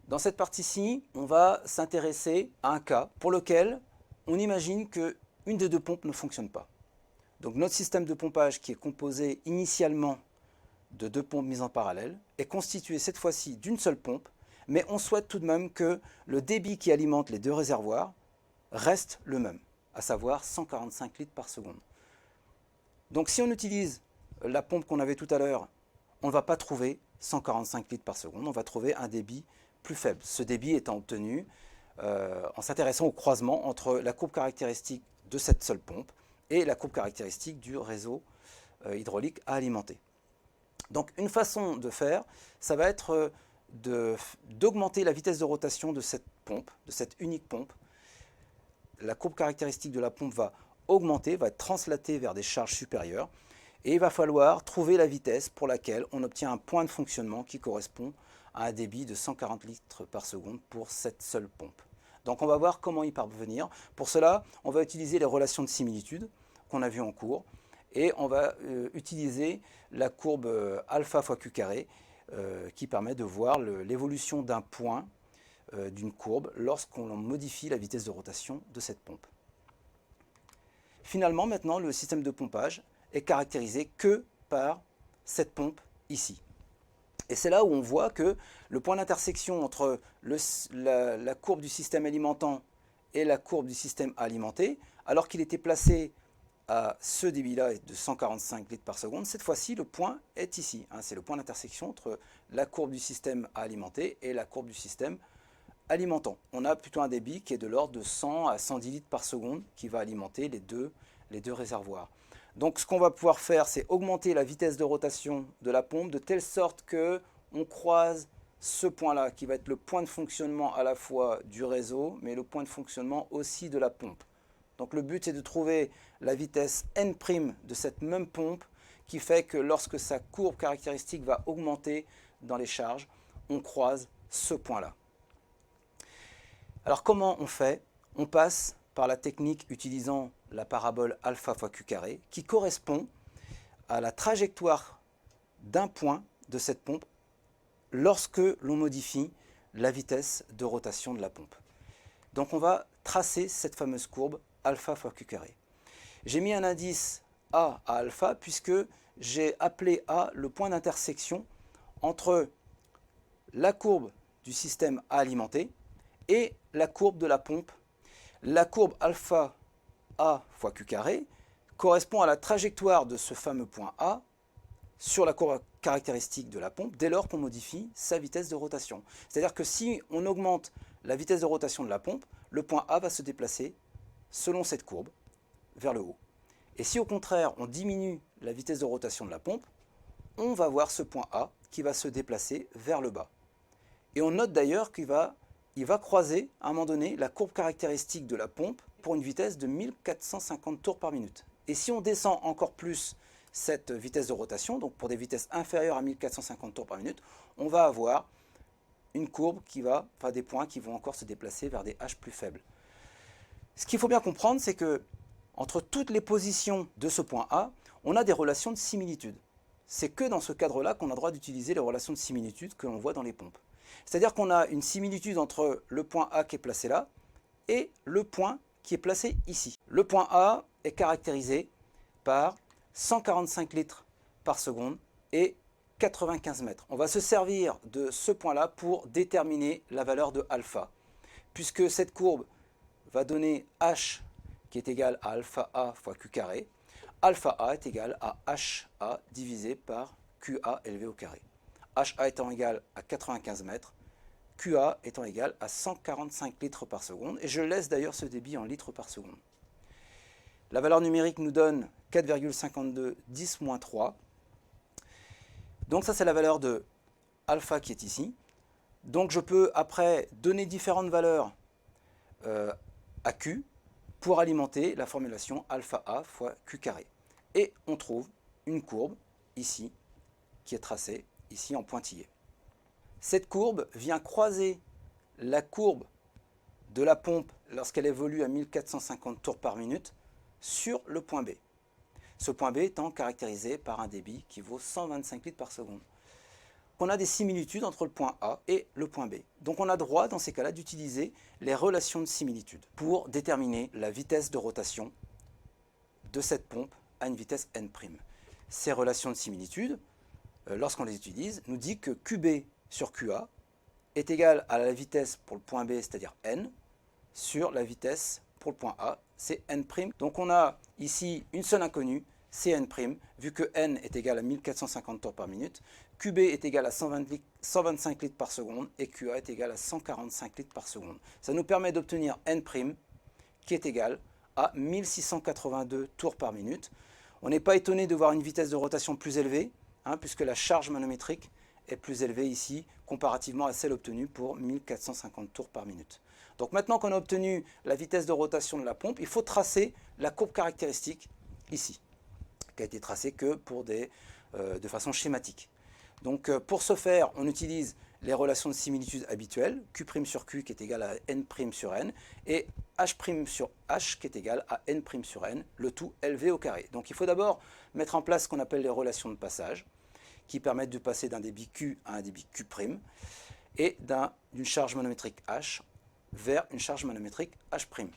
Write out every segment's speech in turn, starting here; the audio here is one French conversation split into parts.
Dans cette partie-ci, on va s'intéresser à un cas pour lequel on imagine qu'une des deux pompes ne fonctionne pas. Donc notre système de pompage, qui est composé initialement de deux pompes mises en parallèle, est constitué cette fois-ci d'une seule pompe, mais on souhaite tout de même que le débit qui alimente les deux réservoirs reste le même, à savoir 145 litres par seconde. Donc si on utilise la pompe qu'on avait tout à l'heure, on ne va pas trouver 145 litres par seconde, on va trouver un débit plus faible. Ce débit étant obtenu en s'intéressant au croisement entre la courbe caractéristique de cette seule pompe et la courbe caractéristique du réseau hydraulique à alimenter. Donc une façon de faire, ça va être d'augmenter la vitesse de rotation de cette pompe, de cette unique pompe. La courbe caractéristique de la pompe va augmenter, va être translatée vers des charges supérieures, et il va falloir trouver la vitesse pour laquelle on obtient un point de fonctionnement qui correspond à un débit de 140 litres par seconde pour cette seule pompe. Donc on va voir comment y parvenir. Pour cela, on va utiliser les relations de similitude qu'on a vues en cours, et on va utiliser la courbe alpha fois q carré qui permet de voir l'évolution d'un point d'une courbe lorsqu'on modifie la vitesse de rotation de cette pompe. Finalement, maintenant, le système de pompage est caractérisé que par cette pompe ici. Et c'est là où on voit que le point d'intersection entre la courbe du système alimentant et la courbe du système alimenté, alors qu'il était placé à ce débit-là de 145 litres par seconde, cette fois-ci, le point est ici. C'est le point d'intersection entre la courbe du système à alimenter et la courbe du système alimentant. On a plutôt un débit qui est de l'ordre de 100 à 110 litres par seconde qui va alimenter les deux réservoirs. Donc ce qu'on va pouvoir faire, c'est augmenter la vitesse de rotation de la pompe de telle sorte qu'on croise ce point-là, qui va être le point de fonctionnement à la fois du réseau, mais le point de fonctionnement aussi de la pompe. Donc le but, c'est de trouver la vitesse n' de cette même pompe, qui fait que lorsque sa courbe caractéristique va augmenter dans les charges, on croise ce point-là. Alors comment on fait? On passe par la technique utilisant la parabole alpha fois q carré, qui correspond à la trajectoire d'un point de cette pompe lorsque l'on modifie la vitesse de rotation de la pompe. Donc on va tracer cette fameuse courbe alpha fois q carré. J'ai mis un indice A à alpha puisque j'ai appelé A le point d'intersection entre la courbe du système à alimenter et la courbe de la pompe. La courbe alpha A fois q carré correspond à la trajectoire de ce fameux point A sur la courbe caractéristique de la pompe dès lors qu'on modifie sa vitesse de rotation. C'est-à-dire que si on augmente la vitesse de rotation de la pompe, le point A va se déplacer selon cette courbe vers le haut. Et si au contraire on diminue la vitesse de rotation de la pompe, on va voir ce point A qui va se déplacer vers le bas. Et on note d'ailleurs qu'il va croiser à un moment donné la courbe caractéristique de la pompe pour une vitesse de 1450 tours par minute. Et si on descend encore plus cette vitesse de rotation, donc pour des vitesses inférieures à 1450 tours par minute, on va avoir une courbe des points qui vont encore se déplacer vers des h plus faibles. Ce qu'il faut bien comprendre, c'est que entre toutes les positions de ce point A, on a des relations de similitude. C'est que dans ce cadre-là qu'on a le droit d'utiliser les relations de similitude que l'on voit dans les pompes. C'est-à-dire qu'on a une similitude entre le point A qui est placé là et le point qui est placé ici. Le point A est caractérisé par 145 litres par seconde et 95 mètres. On va se servir de ce point-là pour déterminer la valeur de alpha, puisque cette courbe va donner H qui est égal à alpha A fois Q carré. Alpha A est égal à HA divisé par QA élevé au carré. HA étant égal à 95 mètres, QA étant égal à 145 litres par seconde, et je laisse d'ailleurs ce débit en litres par seconde. La valeur numérique nous donne 4,52 10-3. Donc ça c'est la valeur de alpha qui est ici. Donc je peux après donner différentes valeurs à Q pour alimenter la formulation alpha A fois Q carré. Et on trouve une courbe ici qui est tracée ici en pointillé. Cette courbe vient croiser la courbe de la pompe lorsqu'elle évolue à 1450 tours par minute sur le point B. Ce point B étant caractérisé par un débit qui vaut 125 litres par seconde. On a des similitudes entre le point A et le point B. Donc on a droit dans ces cas-là d'utiliser les relations de similitude pour déterminer la vitesse de rotation de cette pompe à une vitesse n'. Ces relations de similitude, lorsqu'on les utilise, nous dit que QB sur QA est égal à la vitesse pour le point B, c'est-à-dire n, sur la vitesse pour le point A, c'est n'. Donc on a ici une seule inconnue, c'est n', vu que n est égal à 1450 tours par minute, QB est égal à 125 litres par seconde et QA est égal à 145 litres par seconde. Ça nous permet d'obtenir n', qui est égal à 1682 tours par minute. On n'est pas étonné de voir une vitesse de rotation plus élevée, puisque la charge manométrique est plus élevée ici, comparativement à celle obtenue pour 1450 tours par minute. Donc maintenant qu'on a obtenu la vitesse de rotation de la pompe, il faut tracer la courbe caractéristique ici, qui a été tracée que de façon schématique. Donc pour ce faire, on utilise les relations de similitude habituelles, Q' sur Q qui est égal à N' sur N, et H' sur H qui est égal à N' sur N, le tout élevé au carré. Donc il faut d'abord mettre en place ce qu'on appelle les relations de passage, qui permettent de passer d'un débit Q à un débit Q' et d'une charge manométrique H vers une charge manométrique H'.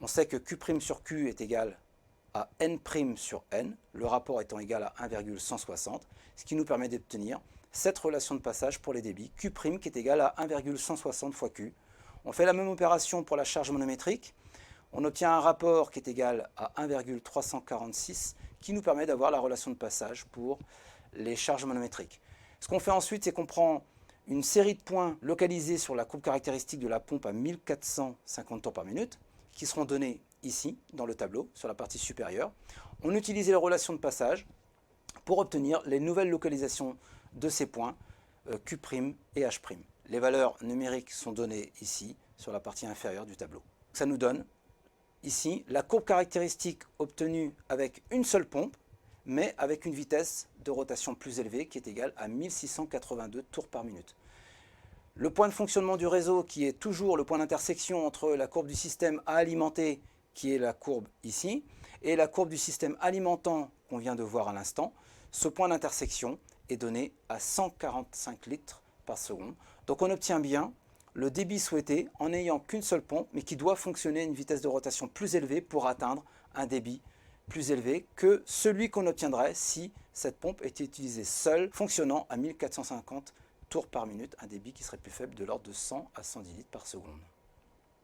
On sait que Q' sur Q est égal à N' sur N, le rapport étant égal à 1,160, ce qui nous permet d'obtenir cette relation de passage pour les débits, Q' qui est égal à 1,160 fois Q. On fait la même opération pour la charge manométrique, on obtient un rapport qui est égal à 1,346, qui nous permet d'avoir la relation de passage pour les charges manométriques. Ce qu'on fait ensuite, c'est qu'on prend une série de points localisés sur la courbe caractéristique de la pompe à 1450 tours par minute, qui seront donnés ici, dans le tableau, sur la partie supérieure. On utilise les relations de passage pour obtenir les nouvelles localisations de ces points, Q' et H'. Les valeurs numériques sont données ici, sur la partie inférieure du tableau. Ça nous donne, ici, la courbe caractéristique obtenue avec une seule pompe, mais avec une vitesse de rotation plus élevée qui est égale à 1682 tours par minute. Le point de fonctionnement du réseau qui est toujours le point d'intersection entre la courbe du système à alimenter, qui est la courbe ici, et la courbe du système alimentant qu'on vient de voir à l'instant, ce point d'intersection est donné à 145 litres par seconde. Donc on obtient bien le débit souhaité en n'ayant qu'une seule pompe, mais qui doit fonctionner à une vitesse de rotation plus élevée pour atteindre un débit plus élevé que celui qu'on obtiendrait si cette pompe était utilisée seule, fonctionnant à 1450 tours par minute, un débit qui serait plus faible de l'ordre de 100 à 110 litres par seconde.